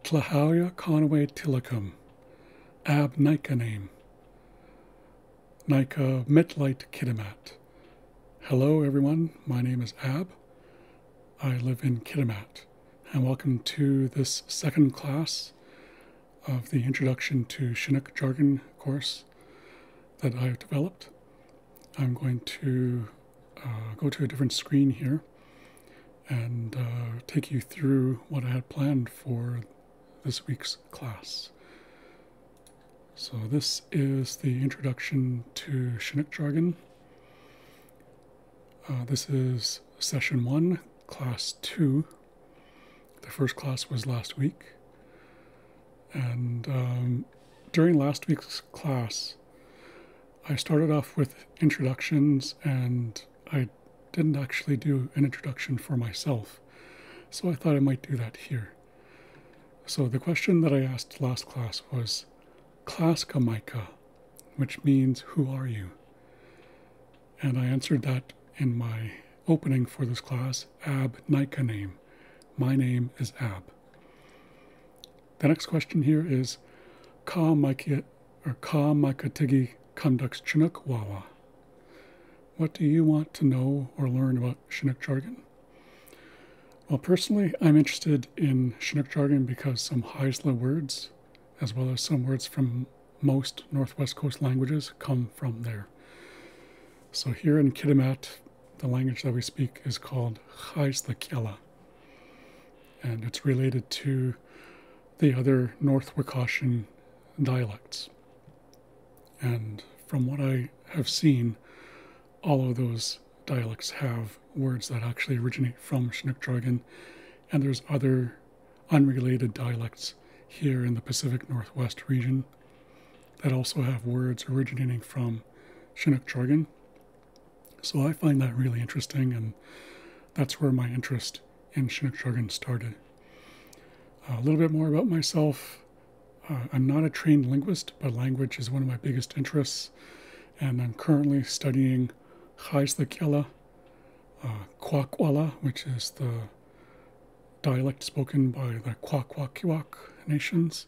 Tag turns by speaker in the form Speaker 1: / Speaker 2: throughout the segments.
Speaker 1: Tlahalia Conway Tillicum, Ab Nika name, Nika Mitlite Kitimat. Hello everyone, my name is Ab. I live in Kitimat, and welcome to this second class of the Introduction to Chinook Jargon course that I've developed. I'm going to go to a different screen here and take you through what I had planned for this week's class. So this is the Introduction to Chinook Jargon. This is Session 1, Class 2. The first class was last week. And during last week's class, I started off with introductions, and I didn't actually do an introduction for myself. So I thought I might do that here. So the question that I asked last class was, Klaska Micah, which means, who are you? And I answered that in my opening for this class, Ab Nika name. My name is Ab. The next question here is, Ka Micah Tigi conducts Chinook Wawa. What do you want to know or learn about Chinook jargon? Well, personally, I'm interested in Chinook jargon because some Haisla words, as well as some words from most Northwest Coast languages, come from there. So here in Kitimat, the language that we speak is called Haisla Kiala, and it's related to the other North Wakashan dialects. And from what I have seen, all of those dialects have words that actually originate from Chinook jargon, and there's other unrelated dialects here in the Pacific Northwest region that also have words originating from Chinook jargon. So I find that really interesting, and that's where my interest in Chinook jargon started. A little bit more about myself. I'm not a trained linguist, but language is one of my biggest interests, and I'm currently studying Haisla Kiala, Kwakwala, which is the dialect spoken by the Kwakwakiwak nations.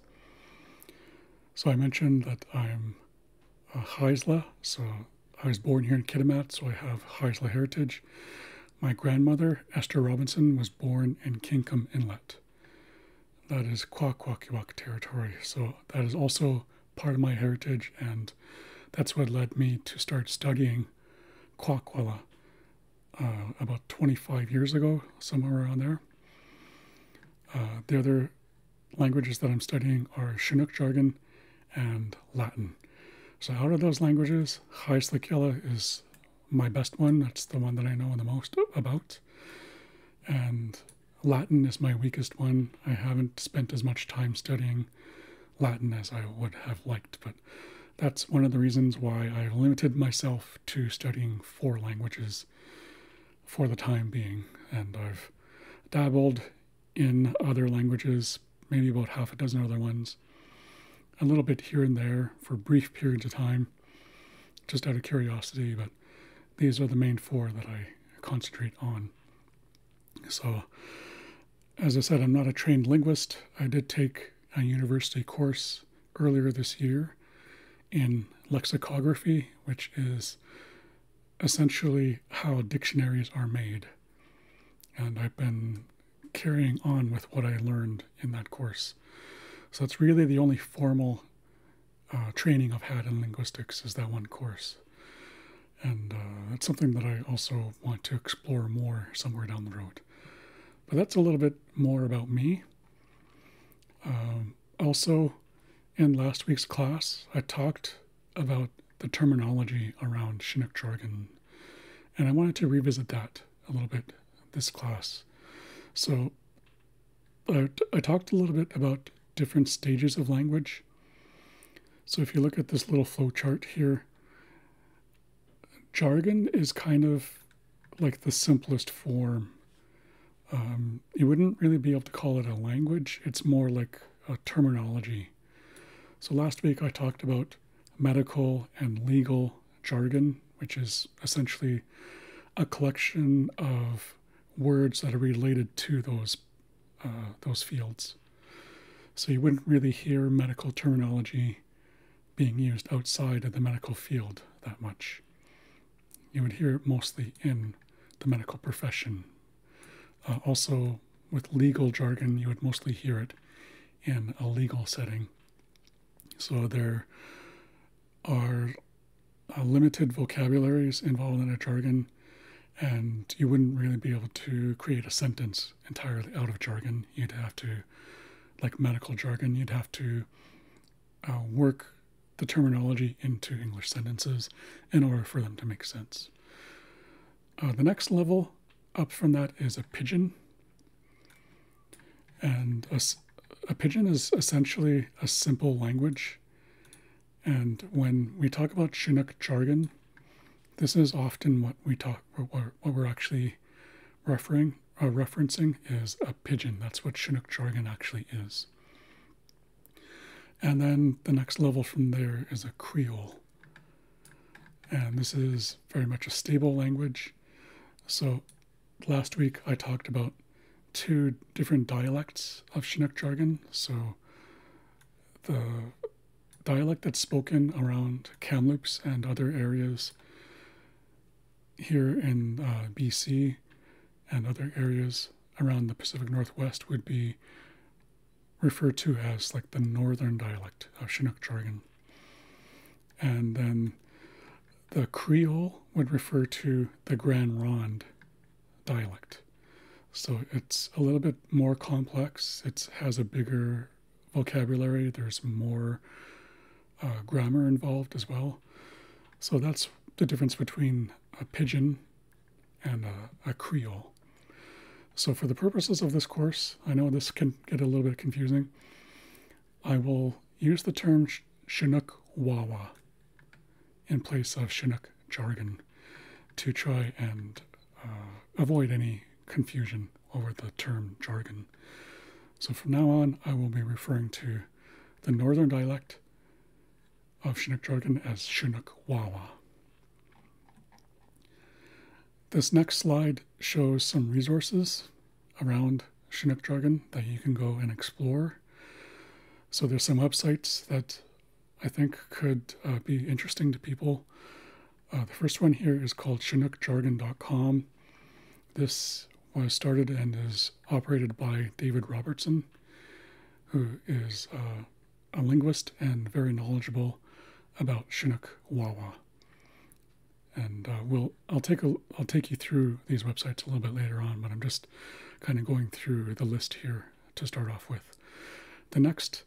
Speaker 1: So I mentioned that I'm a Haisla, so I was born here in Kitimat, so I have Haisla heritage. My grandmother, Esther Robinson, was born in Kinkum Inlet. That is Kwakwakiwak territory, so that is also part of my heritage, and that's what led me to start studying Kwakwala about 25 years ago, somewhere around there. The other languages that I'm studying are Chinook jargon and Latin. So out of those languages, Haisla Kiala is my best one. That's the one that I know the most about. And Latin is my weakest one. I haven't spent as much time studying Latin as I would have liked, but that's one of the reasons why I've limited myself to studying 4 languages for the time being. And I've dabbled in other languages, maybe about half a dozen other ones, a little bit here and there for brief periods of time, just out of curiosity, but these are the main 4 that I concentrate on. So, as I said, I'm not a trained linguist. I did take a university course earlier this year in lexicography, which is essentially how dictionaries are made. And I've been carrying on with what I learned in that course. So it's really the only formal training I've had in linguistics is that one course. And that's something that I also want to explore more somewhere down the road. But that's a little bit more about me. Also, in last week's class, I talked about the terminology around Chinook jargon, and I wanted to revisit that a little bit this class. So I talked a little bit about different stages of language. So if you look at this little flow chart here, jargon is kind of like the simplest form. You wouldn't really be able to call it a language. It's more like a terminology. So last week I talked about medical and legal jargon, which is essentially a collection of words that are related to those fields. So you wouldn't really hear medical terminology being used outside of the medical field that much. You would hear it mostly in the medical profession. Also, with legal jargon, you would mostly hear it in a legal setting. So there are limited vocabularies involved in a jargon, and you wouldn't really be able to create a sentence entirely out of jargon. You'd have to, like medical jargon, you'd have to work the terminology into English sentences in order for them to make sense. The next level up from that is a pidgin. And a pidgin is essentially a simple language. And when we talk about Chinook jargon, this is often what we're actually referencing is a pidgin. That's what Chinook jargon actually is. And then the next level from there is a Creole. And this is very much a stable language. So last week I talked about 2 different dialects of Chinook jargon. So the dialect that's spoken around Kamloops and other areas here in BC and other areas around the Pacific Northwest would be referred to as like the northern dialect of Chinook jargon. And then the Creole would refer to the Grand Ronde dialect. So it's a little bit more complex. It has a bigger vocabulary. There's more grammar involved as well. So that's the difference between a pidgin and a Creole. So for the purposes of this course, I know this can get a little bit confusing. I will use the term Chinook Wawa in place of Chinook jargon to try and avoid any confusion over the term jargon. So from now on, I will be referring to the northern dialect of Chinook jargon as Chinook Wawa. This next slide shows some resources around Chinook jargon that you can go and explore. So there's some websites that I think could be interesting to people. The first one here is called ChinookJargon.com. This was started and is operated by David Robertson, who is a linguist and very knowledgeable about Chinook Wawa. And I'll take you through these websites a little bit later on, but I'm just kind of going through the list here to start off with. The next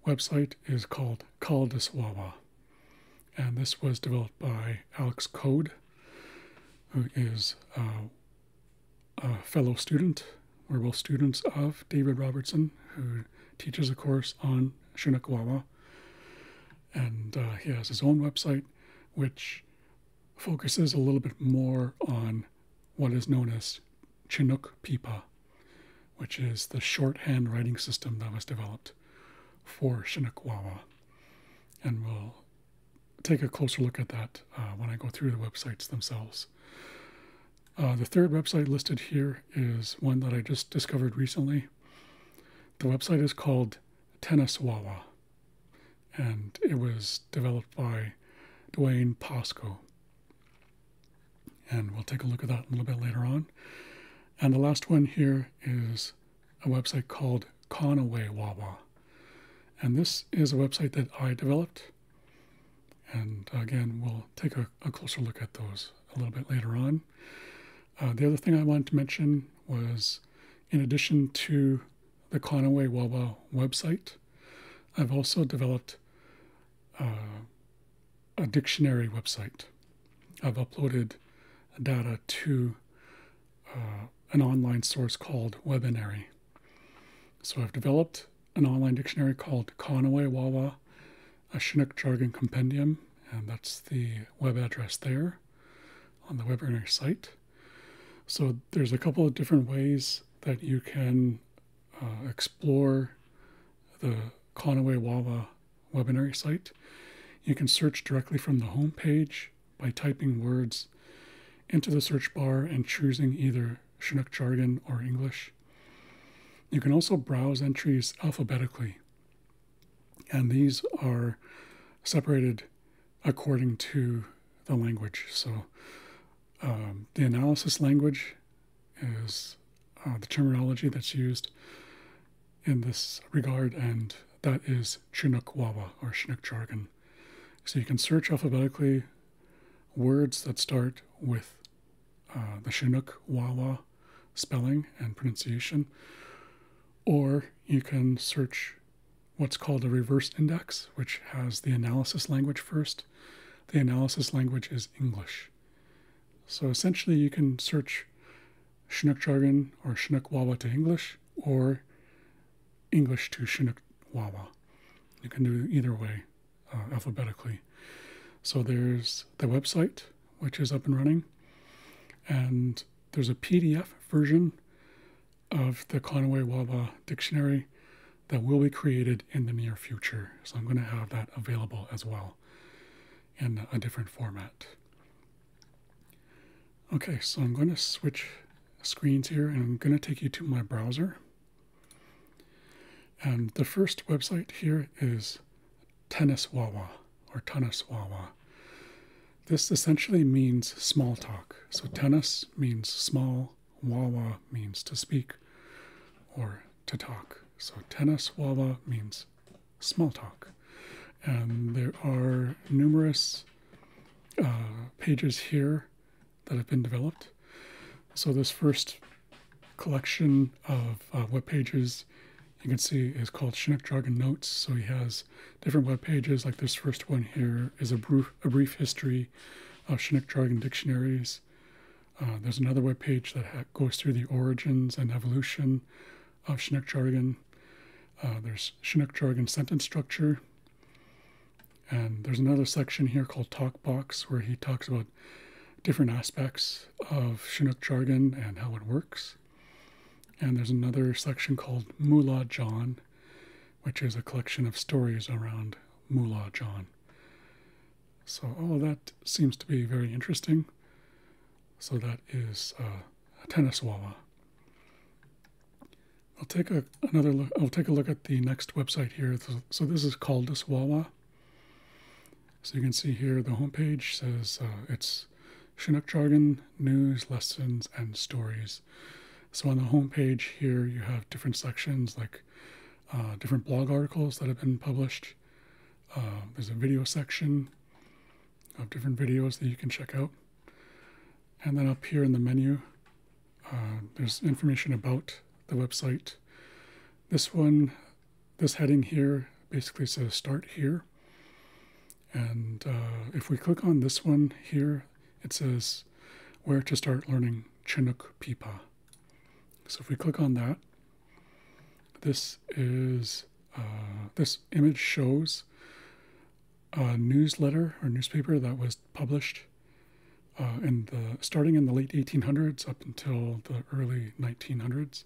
Speaker 1: website is called Kaldis Wawa, and this was developed by Alex Code, who is a fellow student. We're both students of David Robertson, who teaches a course on Chinook Wawa, and he has his own website, which focuses a little bit more on what is known as Chinook Pipa, which is the shorthand writing system that was developed for Chinook Wawa. And we'll take a closer look at that when I go through the websites themselves. The third website listed here is one that I just discovered recently. The website is called Tennis Wawa, and it was developed by Dwayne Pasco. And we'll take a look at that a little bit later on. And the last one here is a website called Conaway Wawa. And this is a website that I developed. And again, we'll take a closer look at those a little bit later on. The other thing I wanted to mention was, in addition to the Conaway Wawa website, I've also developed a dictionary website. I've uploaded data to an online source called Webinary. So I've developed an online dictionary called Conaway Wawa, a Chinook Jargon Compendium, and that's the web address there on the Webinary site. So there's a couple of different ways that you can explore the Conaway Wawa Webinary site. You can search directly from the home page by typing words into the search bar and choosing either Chinook Jargon or English. You can also browse entries alphabetically And these are separated according to the language. So the analysis language is the terminology that's used in this regard, and that is Chinook Wawa or Chinook Jargon. So you can search alphabetically words that start with the Chinook Wawa spelling and pronunciation, or you can search what's called a reverse index, which has the analysis language first. The analysis language is English. So essentially you can search Chinook Jargon or Chinook Wawa to English, or English to Chinook Wawa. You can do either way alphabetically. So there's the website, which is up and running, and there's a PDF version of the Conway Wawa dictionary that will be created in the near future. So I'm going to have that available as well in a different format. Okay, so I'm going to switch screens here, and I'm going to take you to my browser. And the first website here is Tennis Wawa or Tennis Wawa. This essentially means small talk. So tennis means small, Wawa means to speak or to talk. So Tennis Wawa means small talk. And there are numerous pages here that have been developed. So this first collection of web pages you can see is called Chinook Jargon Notes. So he has different web pages, like this first one here is a brief history of Chinook Jargon dictionaries. There's another web page that goes through the origins and evolution of Chinook Jargon. There's Chinook Jargon sentence structure. And there's another section here called Talk Box, where he talks about different aspects of Chinook Jargon and how it works. And there's another section called Moolah John, which is a collection of stories around Moolah John. So all of that seems to be very interesting. So that is Tennis Wawa. I'll take a look at the next website here. So this is Caldus Wawa. So you can see here the homepage says it's Chinook Jargon, news, lessons, and stories. So on the homepage here you have different sections like different blog articles that have been published. There's a video section of different videos that you can check out. And then up here in the menu, there's information about the website. This heading here basically says Start Here. And if we click on this one here, it says Where to Start Learning Chinook Pipa. So if we click on that, this image shows a newsletter or newspaper that was published starting in the late 1800s up until the early 1900s.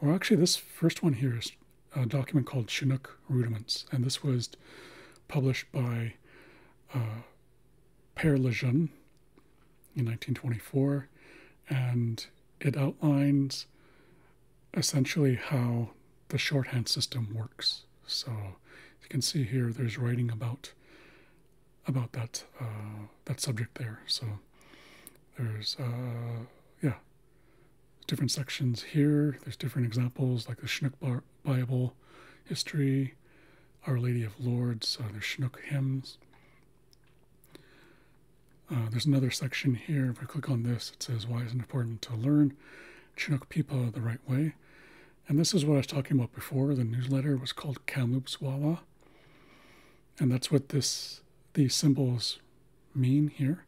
Speaker 1: Or actually, this first one here is a document called Chinook Rudiments, and this was published by Père Lejeune in 1924, and it outlines essentially how the shorthand system works. So you can see here there's writing about that subject there. So there's different sections here. There's different examples like the Chinook Bible history, Our Lady of Lourdes, there's Chinook hymns. There's another section here. If I click on this, it says why is it important to learn Chinook Pipa the right way. And this is what I was talking about before. The newsletter was called Kamloops Wawa. And that's what these symbols mean here.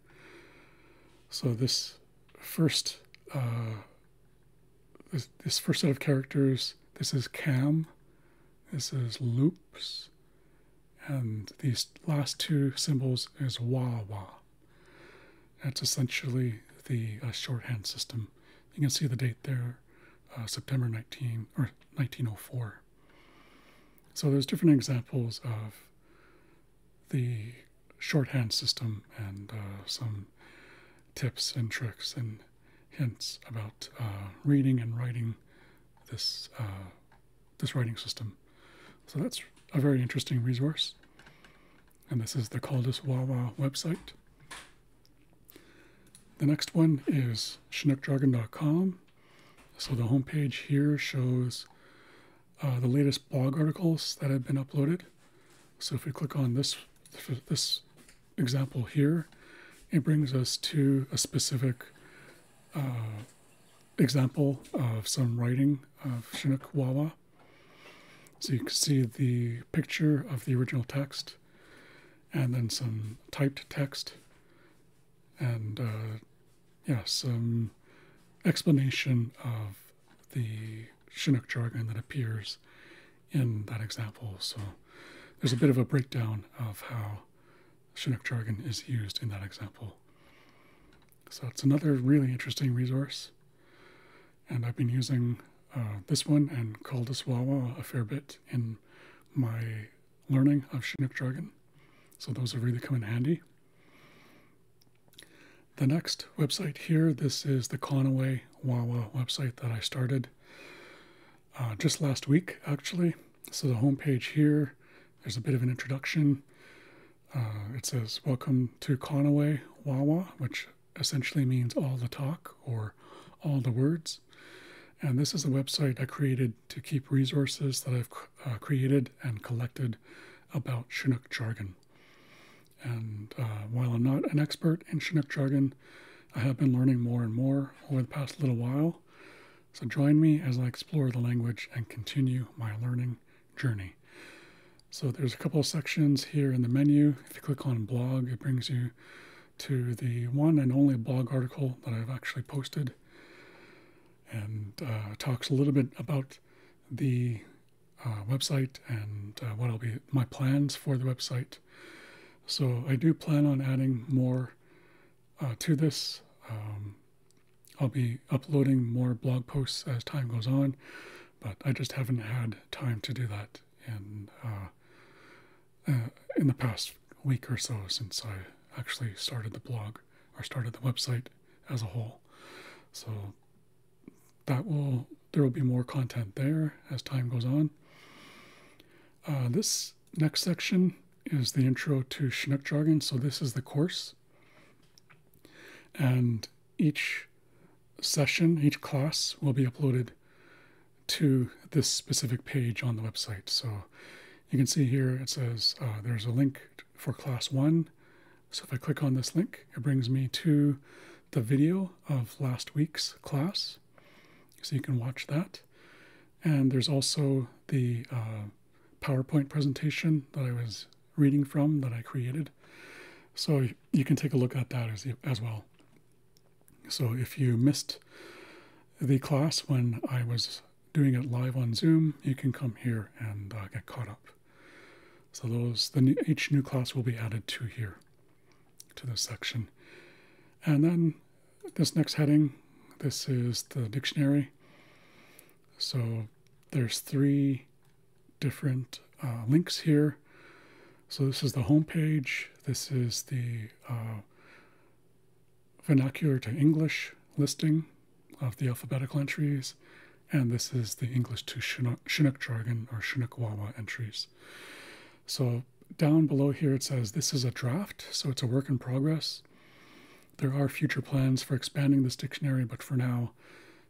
Speaker 1: So this first set of characters, this is cam, this is loops, and these last two symbols is wawa. That's essentially the shorthand system. You can see the date there, September 1904. So there's different examples of the shorthand system and some tips and tricks and hints about reading and writing this writing system. So that's a very interesting resource. And this is the Caldus Wawa website. The next one is chinookjargon.com. So the homepage here shows the latest blog articles that have been uploaded. So if we click on this example here, it brings us to a specific example of some writing of Chinook Wawa. So you can see the picture of the original text and then some typed text and some explanation of the Chinook jargon that appears in that example. So there's a bit of a breakdown of how Chinook jargon is used in that example. So it's another really interesting resource. And I've been using this one and Caldus Wawa a fair bit in my learning of Chinook jargon. So those have really come in handy. The next website here, this is the Conaway Wawa website that I started just last week, actually. So the homepage here, there's a bit of an introduction. It says, "Welcome to Conaway Wawa," which essentially means all the talk or all the words. And this is a website I created to keep resources that I've created and collected about Chinook jargon. And while I'm not an expert in Chinook jargon, I have been learning more and more over the past little while. So join me as I explore the language and continue my learning journey. So there's a couple of sections here in the menu. If you click on blog, it brings you to the one and only blog article that I've actually posted. And talks a little bit about the website and what will be my plans for the website. So I do plan on adding more to this. I'll be uploading more blog posts as time goes on, but I just haven't had time to do that in the past week or so since I actually started the blog or started the website as a whole. So there will be more content there as time goes on. This next section is the intro to Chinook jargon. So this is the course. And each session, each class will be uploaded to this specific page on the website. So you can see here it says there's a link for class 1. So if I click on this link, it brings me to the video of last week's class. So you can watch that. And there's also the PowerPoint presentation that I was reading from that I created. So you can take a look at that as well. So if you missed the class when I was doing it live on Zoom, you can come here and get caught up. So each new class will be added to here, to this section. And then this next heading, this is the dictionary. So there's 3 different links here. So this is the home page. This is the vernacular to English listing of the alphabetical entries. And this is the English to Chinook jargon or Chinook Wawa entries. So down below here it says this is a draft, so it's a work in progress. There are future plans for expanding this dictionary, but for now,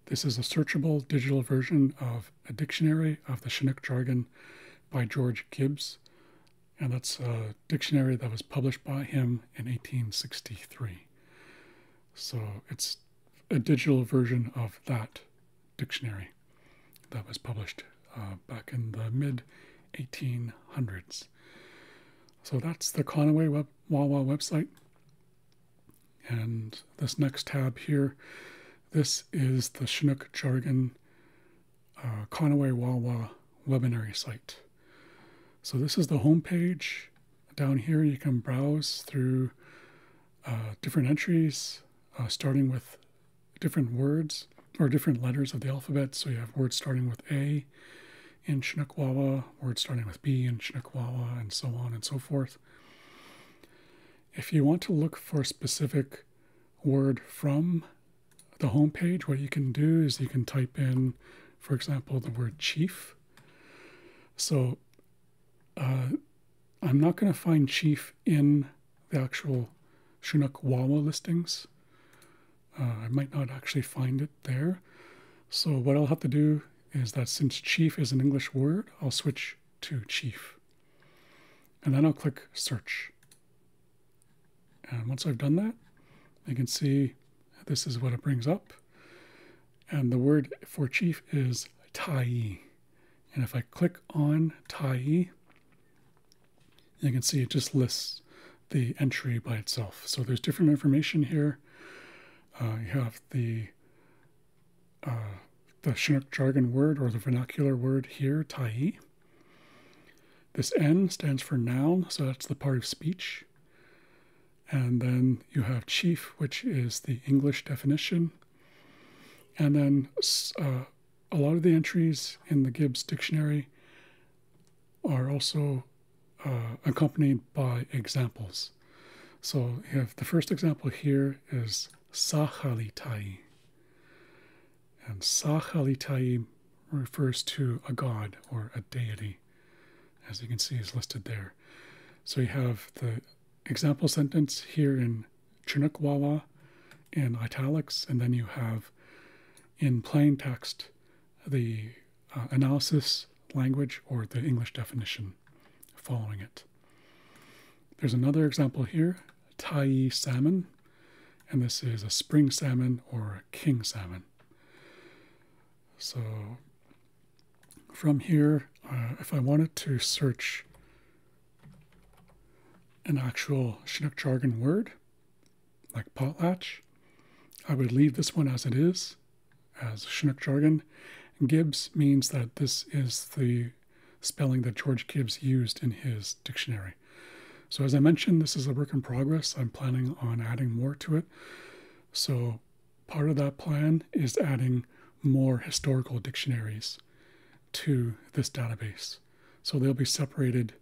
Speaker 1: this is a searchable digital version of a dictionary of the Chinook jargon by George Gibbs. And that's a dictionary that was published by him in 1863. So it's a digital version of that dictionary that was published back in the mid-1800s. So that's the Conaway Wawa website. And this next tab here, this is the Chinook Jargon Conaway Wawa webinary site. So this is the home page. Down here you can browse through different entries, starting with different words or different letters of the alphabet. So you have words starting with A in Chinook Wawa, words starting with B in Chinook Wawa, and so on and so forth. If you want to look for a specific word from the home page, what you can do is you can type in, for example, the word chief. So I'm not going to find chief in the actual Chinook Wawa listings. I might not actually find it there. So what I'll have to do is that since chief is an English word, I'll switch to chief. And then I'll click search. And once I've done that, you can see this is what it brings up. And the word for chief is Tai. And if I click on Tai, you can see it just lists the entry by itself. So there's different information here. You have the Chinook Jargon word or the vernacular word here, Tai. This N stands for noun, so that's the part of speech. And then you have chief, which is the English definition. And then a lot of the entries in the Gibbs dictionary are also accompanied by examples. So you have the first example here is Sahalitai. And Sahalitai refers to a god or a deity, as you can see is listed there. So you have the example sentence here in Chinook Wawa in italics, and then you have in plain text the analysis language or the English definition following it. There's another example here, Tai salmon, and this is a spring salmon or a king salmon. So from here, if I wanted to search an actual Chinook Jargon word, like potlatch, I would leave this one as it is, as Chinook Jargon. Gibbs means that this is the spelling that George Gibbs used in his dictionary. So as I mentioned, this is a work in progress. I'm planning on adding more to it. So part of that plan is adding more historical dictionaries to this database. So they'll be separated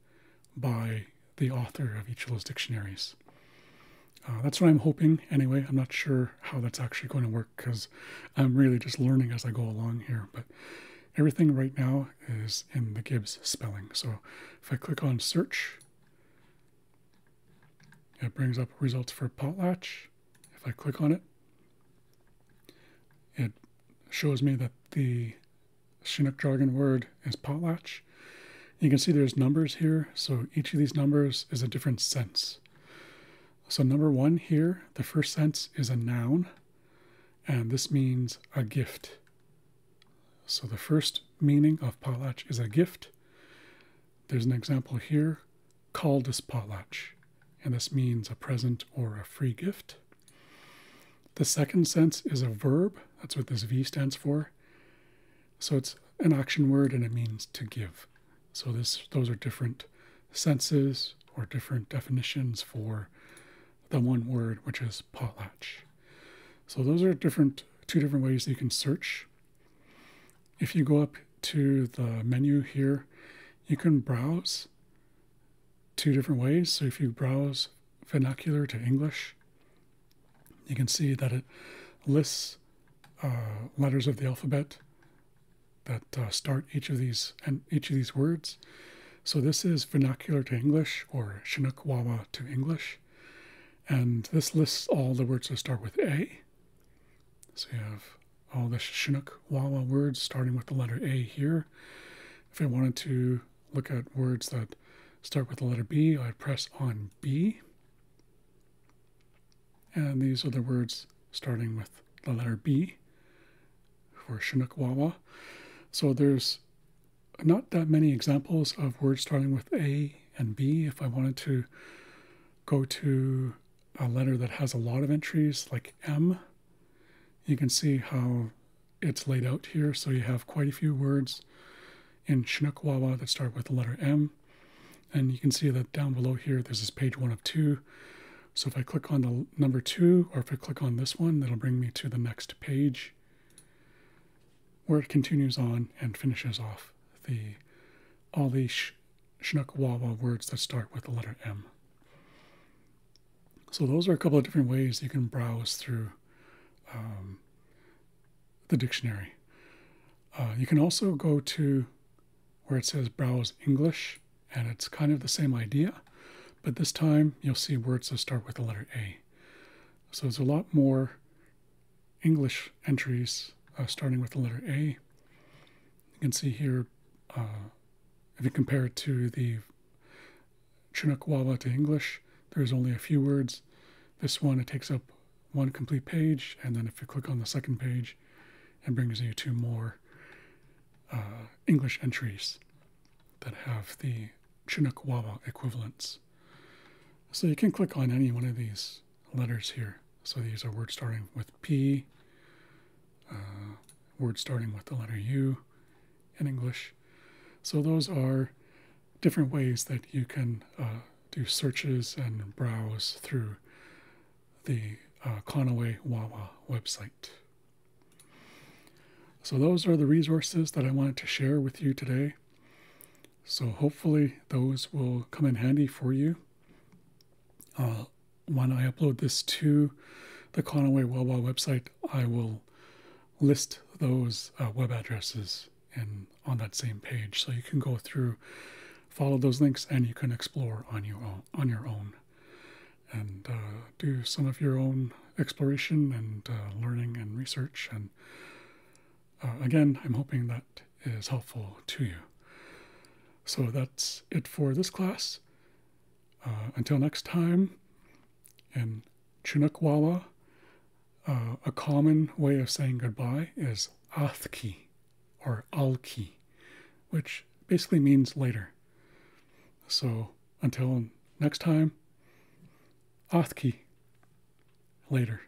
Speaker 1: by the author of each of those dictionaries. That's what I'm hoping anyway. I'm not sure how that's actually going to work because I'm really just learning as I go along here. But everything right now is in the Gibbs spelling. So if I click on search, it brings up results for potlatch. If I click on it, it shows me that the Chinook Jargon word is potlatch. You can see there's numbers here. So each of these numbers is a different sense. So number 1 here, the first sense is a noun, and this means a gift. So the first meaning of potlatch is a gift. There's an example here, caldus potlatch, and this means a present or a free gift. The second sense is a verb. That's what this V stands for. So it's an action word and it means to give. So those are different senses or different definitions for the one word, which is potlatch. So those are two different ways you can search. If you go up to the menu here, you can browse two different ways. So if you browse vernacular to English, you can see that it lists letters of the alphabet that start each of these words. So this is vernacular to English or Chinook Wawa to English. And this lists all the words that start with A. So you have all the Chinook Wawa words starting with the letter A here. If I wanted to look at words that start with the letter B, I'd press on B. And these are the words starting with the letter B for Chinook Wawa. So there's not that many examples of words starting with A and B. If I wanted to go to a letter that has a lot of entries like M, you can see how it's laid out here. So you have quite a few words in Chinook Wawa that start with the letter M. And you can see that down below here, there's this page 1 of 2. So if I click on the number 2, or if I click on this one, that'll bring me to the next page where it continues on and finishes off all the Chinook Wawa words that start with the letter M. So those are a couple of different ways you can browse through the dictionary. You can also go to where it says Browse English and it's kind of the same idea, but this time you'll see words that start with the letter A. So there's a lot more English entries starting with the letter A. You can see here, if you compare it to the Chinook Wawa to English, there's only a few words. This one, it takes up one complete page, and then if you click on the second page, it brings you to more English entries that have the Chinook Wawa equivalents. So you can click on any one of these letters here. So these are words starting with P, words starting with the letter U in English. So those are different ways that you can do searches and browse through the Conaway Wawa website. So those are the resources that I wanted to share with you today. So hopefully those will come in handy for you. When I upload this to the Conaway Wawa website, I will list those web addresses on that same page. So you can go through, follow those links, and you can explore on your own and do some of your own exploration and learning and research. And again, I'm hoping that is helpful to you. So that's it for this class. Until next time, in Chinook Wawa, a common way of saying goodbye is athki or alki, which basically means later. So until next time, athki, later.